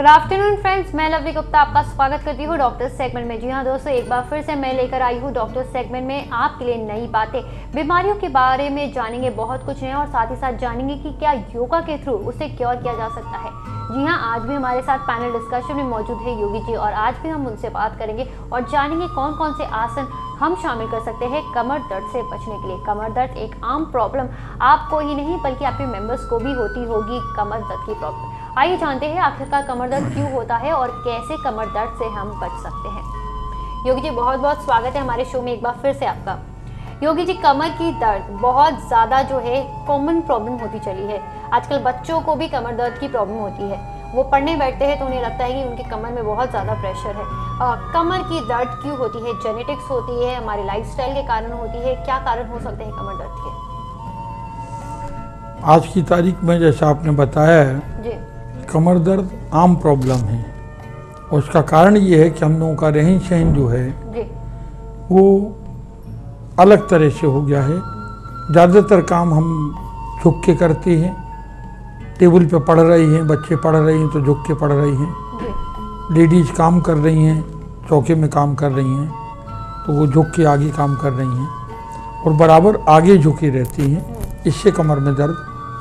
Good afternoon friends, मैं lovely Gupta आपका स्वागत करती हूँ डॉक्टर सेगमेंट में। जी हाँ दोस्तों, एक बार फिर से मैं लेकर आई हूँ डॉक्टर सेगमेंट में आपके लिए नई बातें, बीमारियों के बारे में जानेंगे बहुत कुछ नया और साथ ही साथ जानेंगे कि क्या योगा के थ्रू उसे क्योर किया जा सकता है। जी हाँ, आज भी हमारे साथ पैनल डिस्कशन में मौजूद है योगी जी और आज भी हम उनसे बात करेंगे और जानेंगे कौन कौन से आसन हम शामिल कर सकते हैं कमर दर्द से बचने के लिए। कमर दर्द एक आम प्रॉब्लम आपको ही नहीं बल्कि आपके मेंबर्स को भी होती होगी कमर दर्द की प्रॉब्लम। आइए जानते हैं आखिरकार कमर दर्द क्यों होता है और कैसे कमर दर्द से हम बच सकते हैं। योगी जी, बहुत बहुत स्वागत है हमारे शो में एक बार फिर से आपका। योगी जी, कमर की दर्द बहुत ज़्यादा जो है कॉमन प्रॉब्लम होती चली है। आजकल बच्चों को भी कमर दर्द की प्रॉब्लम होती है। वो पढ़ने बैठते हैं तो उन्हें लगता है कि उनकी कमर में बहुत ज़्यादा प्रेशर है। कमर की दर्द क्यों होती है? जेनेटिक्स होती है, हमारे लाइफस्टाइल के कारण होती है, क्या कारण हो सकते हैं कमर दर्द के? आज की तारीख में जैसा आपने बताया है जी, कमर दर्द आम प्रॉब्लम है और उसका कारण ये है कि हम लोगों का रहन सहन जो है जी, वो अलग तरह से हो गया है। ज़्यादातर काम हम झुक के करते हैं। टेबल पे पढ़ रही हैं, बच्चे पढ़ रहे हैं तो झुक के पढ़ रही हैं। जी, लेडीज़ काम कर रही हैं, चौके में काम कर रही हैं तो वो झुक के आगे काम कर रही हैं और बराबर आगे झुकी रहती हैं। इससे कमर में दर्द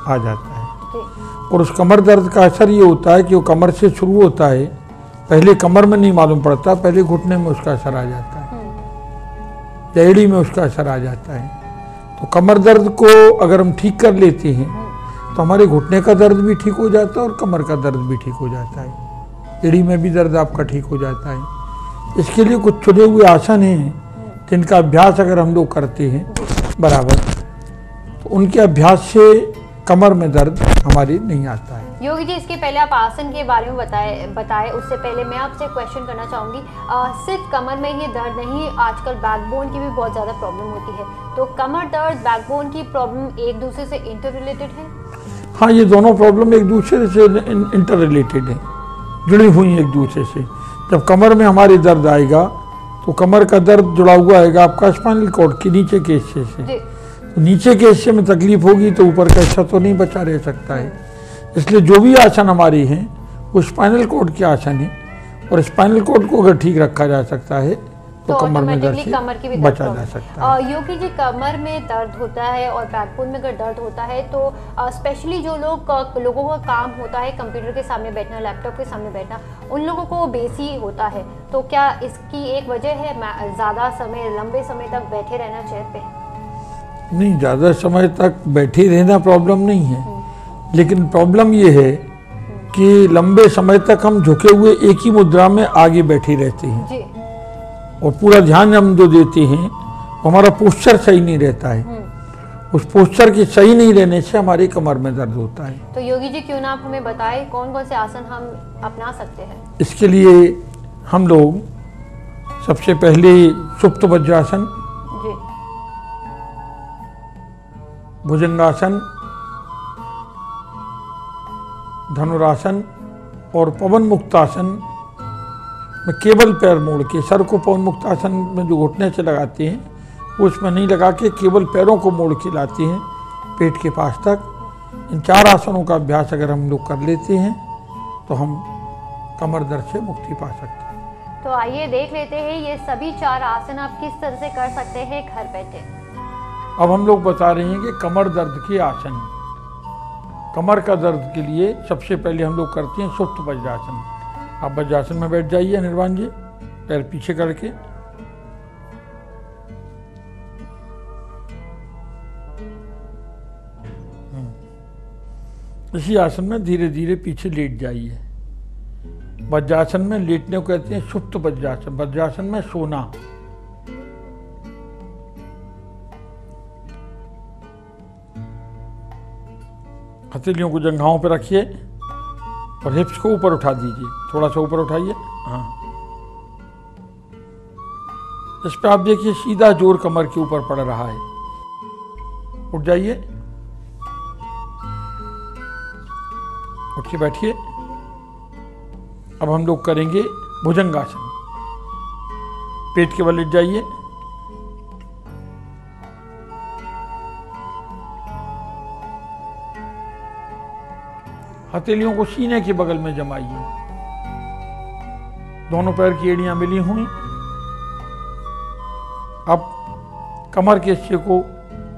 आ जाता है जी, और उस कमर दर्द का असर ये होता है कि वो कमर से शुरू होता है। पहले कमर में नहीं मालूम पड़ता, पहले घुटने में उसका असर आ जाता है, एड़ी में उसका असर आ जाता है। तो कमर दर्द को अगर हम ठीक कर लेते हैं तो हमारे घुटने का दर्द भी ठीक हो जाता है और कमर का दर्द भी ठीक हो जाता है। एड़ी में भी दर्द आपका ठीक हो जाता है। इसके लिए कुछ चुने हुए आसन हैं जिनका अभ्यास अगर हम लोग करते हैं बराबर तो उनके अभ्यास से कमर में दर्द हमारी नहीं आता है। योगी जी, इसके पहले आप आसन के बारे में बताए उससे पहले मैं आपसे क्वेश्चन करना चाहूँगी। सिर्फ कमर में ही दर्द नहीं, आजकल बैकबोन की भी बहुत ज़्यादा प्रॉब्लम होती है। तो कमर दर्द, बैकबोन की प्रॉब्लम एक दूसरे से इंटर रिलेटेड है? हाँ, ये दोनों प्रॉब्लम एक दूसरे से इंटर रिलेटेड हैं, जुड़ी हुई हैं एक दूसरे से। जब कमर में हमारी दर्द आएगा तो कमर का दर्द जुड़ा हुआ आएगा आपका स्पाइनल कॉर्ड के नीचे के हिस्से से। तो नीचे के हिस्से में तकलीफ होगी तो ऊपर का हिस्सा तो नहीं बचा रह सकता है। इसलिए जो भी आसन हमारे हैं वो स्पाइनल कॉर्ड के आसन है और स्पाइनल कॉर्ड को अगर ठीक रखा जा सकता है तो कमर में दर्द से बचा जा सकता है। योगी जी, कमर में दर्द होता है और बैकबोन में अगर दर्द होता है तो स्पेशली जो लोगों का काम होता है कंप्यूटर के सामने बैठना, लैपटॉप के सामने बैठना, उन लोगों को बेसी होता है। तो क्या इसकी एक वजह है ज़्यादा समय, लंबे समय तक बैठे रहना चेयर पे? नहीं, ज़्यादा समय तक बैठे रहना प्रॉब्लम नहीं है, लेकिन प्रॉब्लम ये है कि लंबे समय तक हम झुके हुए एक ही मुद्रा में आगे बैठे रहते हैं जी, और पूरा ध्यान हम जो देते हैं तो हमारा पोस्चर सही नहीं रहता है। उस पोस्चर के सही नहीं रहने से हमारी कमर में दर्द होता है। तो योगी जी, क्यों ना आप हमें बताएं कौन कौन से आसन हम अपना सकते हैं? इसके लिए हम लोग सबसे पहले सुप्त वज्रासन, जी, भुजंगासन, धनुरासन और पवन मुक्तासन में केवल पैर मोड़ के, सर को पवन मुक्तासन में जो घुटने से लगाते हैं वो उसमें नहीं लगा के केवल पैरों को मोड़ के लाते हैं पेट के पास तक। इन 4 आसनों का अभ्यास अगर हम लोग कर लेते हैं तो हम कमर दर्द से मुक्ति पा सकते हैं। तो आइए देख लेते हैं ये सभी 4 आसन आप किस तरह से कर सकते हैं घर बैठे। अब हम लोग बता रहे हैं कि कमर दर्द के आसन। कमर का दर्द के लिए सबसे पहले हम लोग करते हैं सुप्त वज्रासन। आप वज्रासन में बैठ जाइए निर्वाण जी, पैर पीछे करके। इसी आसन में धीरे धीरे पीछे लेट जाइए। वज्रासन में लेटने को कहते हैं सुप्त वज्रासन। वज्रासन में सोना। हथेलियों को जंघाओं पर रखिए और हिप्स को ऊपर उठा दीजिए, थोड़ा सा ऊपर उठाइए। हाँ, इस पे आप देखिए सीधा जोर कमर के ऊपर पड़ रहा है। उठ जाइए, उठ के बैठिए। अब हम लोग करेंगे भुजंगासन। पेट के बल लेट जाइए, हथेलियों को सीने के बगल में जमाइए दोनों पैर की एड़ियां मिली हुई। अब कमर के हिस्से को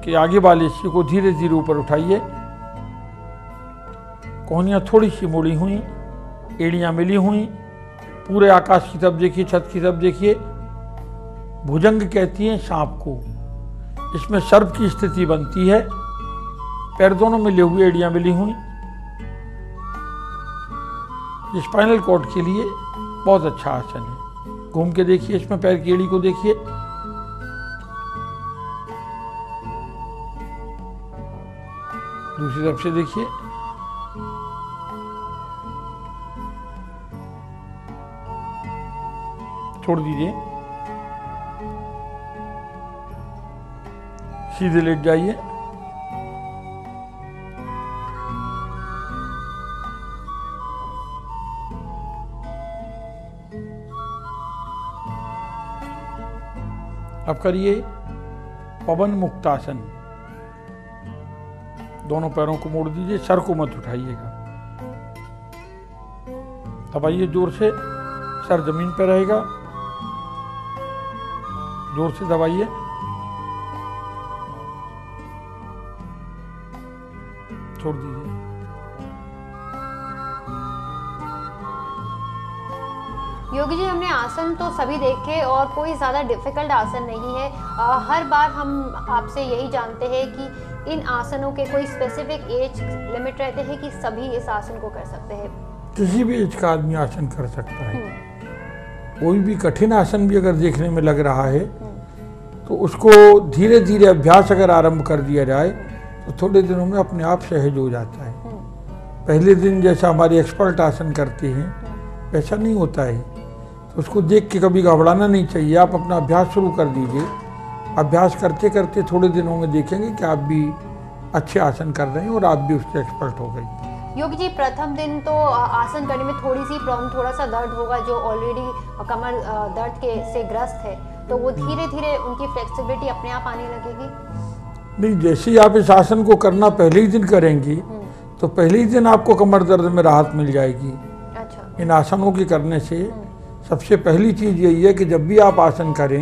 के आगे वाले हिस्से को धीरे धीरे ऊपर उठाइए। कोहनियां थोड़ी सी मुड़ी हुई, एड़ियां मिली हुई। पूरे आकाश की तरफ देखिए, छत की तरफ देखिए। भुजंग कहती हैं सांप को। इसमें सर्प की स्थिति बनती है। पैर दोनों मिले हुए, एड़ियां मिली हुई। स्पाइनल कॉर्ड के लिए बहुत अच्छा आसन है। घूम के देखिए, इसमें पैर की एड़ी को देखिए। दूसरी तरफ से देखिए। छोड़ दीजिए, सीधे लेट जाइए। अब करिए पवन मुक्तासन। दोनों पैरों को मोड़ दीजिए, सर को मत उठाइएगा। दबाइए जोर से, सर जमीन पर रहेगा। जोर से दबाइए। छोड़ दीजिए। योगी जी, हमने आसन तो सभी देखे और कोई ज़्यादा डिफिकल्ट आसन नहीं है। हर बार हम आपसे यही जानते हैं कि इन आसनों के कोई स्पेसिफिक एज लिमिट रहते हैं कि सभी इस आसन को कर सकते हैं? किसी भी एज का आदमी आसन कर सकता है। कोई भी कठिन आसन भी अगर देखने में लग रहा है तो उसको धीरे धीरे अभ्यास अगर आरंभ कर दिया जाए तो थोड़े दिनों में अपने आप सहज हो जाता है। पहले दिन जैसा हमारे एक्सपर्ट आसन करते हैं वैसा नहीं होता है, तो उसको देख के कभी घबराना नहीं चाहिए। आप अपना अभ्यास शुरू कर दीजिए। अभ्यास करते करते थोड़े दिनों में देखेंगे कि आप भी अच्छे आसन कर रहे हैं और आप भी उसके एक्सपर्ट हो गई। योगी जी, प्रथम दिन तो आसन करने में थोड़ी सी प्रॉब्लम, थोड़ा सा दर्द होगा। जो ऑलरेडी कमर दर्द के से ग्रस्त है तो वो धीरे धीरे उनकी फ्लेक्सिबिलिटी अपने आप आने लगेगी? नहीं, जैसे ही आप इस आसन को करना पहले ही दिन करेंगी तो पहले ही दिन आपको कमर दर्द में राहत मिल जाएगी। अच्छा। इन आसनों के करने से सबसे पहली चीज़ यही है कि जब भी आप आसन करें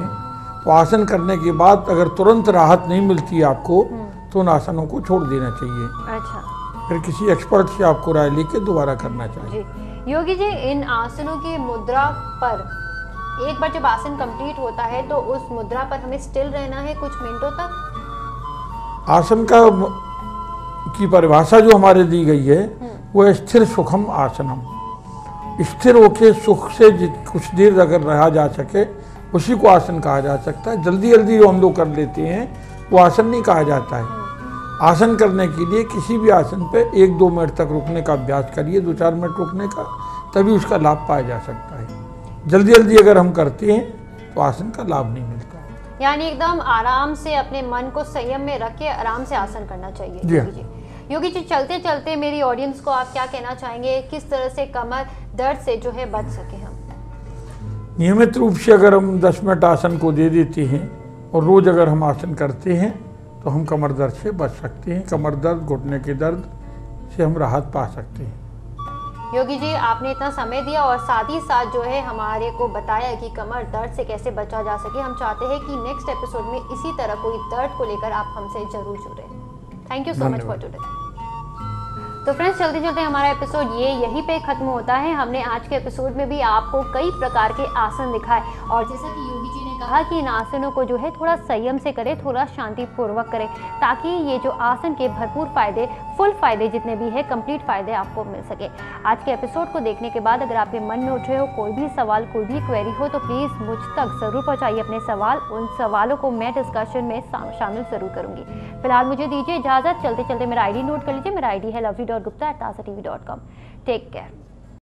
तो आसन करने के बाद अगर तुरंत राहत नहीं मिलती आपको तो उन आसनों को छोड़ देना चाहिए। अच्छा। फिर किसी एक्सपर्ट से आपको राय लेके दोबारा करना चाहिए। जी। योगी जी, इन आसनों की मुद्रा पर एक बार जब आसन कंप्लीट होता है तो उस मुद्रा पर हमें स्टिल रहना है कुछ मिनटों तक? आसन का की परिभाषा जो हमारे दी गई है वो है स्थिर सुखम आसनम। स्थिर होके सुख से कुछ देर अगर रहा जा सके उसी को आसन कहा जा सकता है। जल्दी जल्दी जो हम लोग कर लेते हैं वो आसन नहीं कहा जाता है। आसन करने के लिए किसी भी आसन पे 1-2 मिनट तक रुकने का अभ्यास करिए, 2-4 मिनट रुकने का, तभी उसका लाभ पाया जा सकता है। जल्दी जल्दी अगर हम करते हैं तो आसन का लाभ नहीं मिलता। यानी एकदम आराम से अपने मन को संयम में रख के आराम से आसन करना चाहिए। योगी जी, योगी जी, चलते चलते मेरी ऑडियंस को आप क्या कहना चाहेंगे, किस तरह से कमर दर्द से जो है बच सके हम? नियमित रूप से अगर हम 10 मिनट आसन को दे देते हैं और रोज अगर हम आसन करते हैं तो हम कमर दर्द से बच सकते हैं। कमर दर्द, घुटने के दर्द से हम राहत पा सकते हैं। योगी जी, आपने इतना समय दिया और साथ ही साथ जो है हमारे को बताया कि कमर दर्द से कैसे बचा जा सके। हम चाहते हैं कि नेक्स्ट एपिसोड में इसी तरह कोई दर्द को लेकर आप हमसे जरूर जुड़े। Thank you so much for today. तो फ्रेंड्स, चलते चलते हमारा एपिसोड यहीं पे खत्म होता है। हमने आज के एपिसोड में भी आपको कई प्रकार के आसन दिखाए और जैसा कि योगी जी ने कहा कि इन आसनों को जो है थोड़ा संयम से करें, थोड़ा शांतिपूर्वक करें, ताकि ये जो आसन के भरपूर फायदे, फुल फायदे जितने भी है, कंप्लीट फायदे आपको मिल सके। आज के एपिसोड को देखने के बाद अगर आपके मन में उठ रहे हो कोई भी सवाल, कोई भी क्वेरी हो तो प्लीज़ मुझ तक ज़रूर पहुँचाइए अपने सवाल। उन सवालों को मैं डिस्कशन में शामिल ज़रूर करूँगी। फिलहाल मुझे दीजिए इजाज़त। चलते चलते मेरा ID नोट कर लीजिए। मेरा ID है lovely.gupta@tasatv.com। Take care.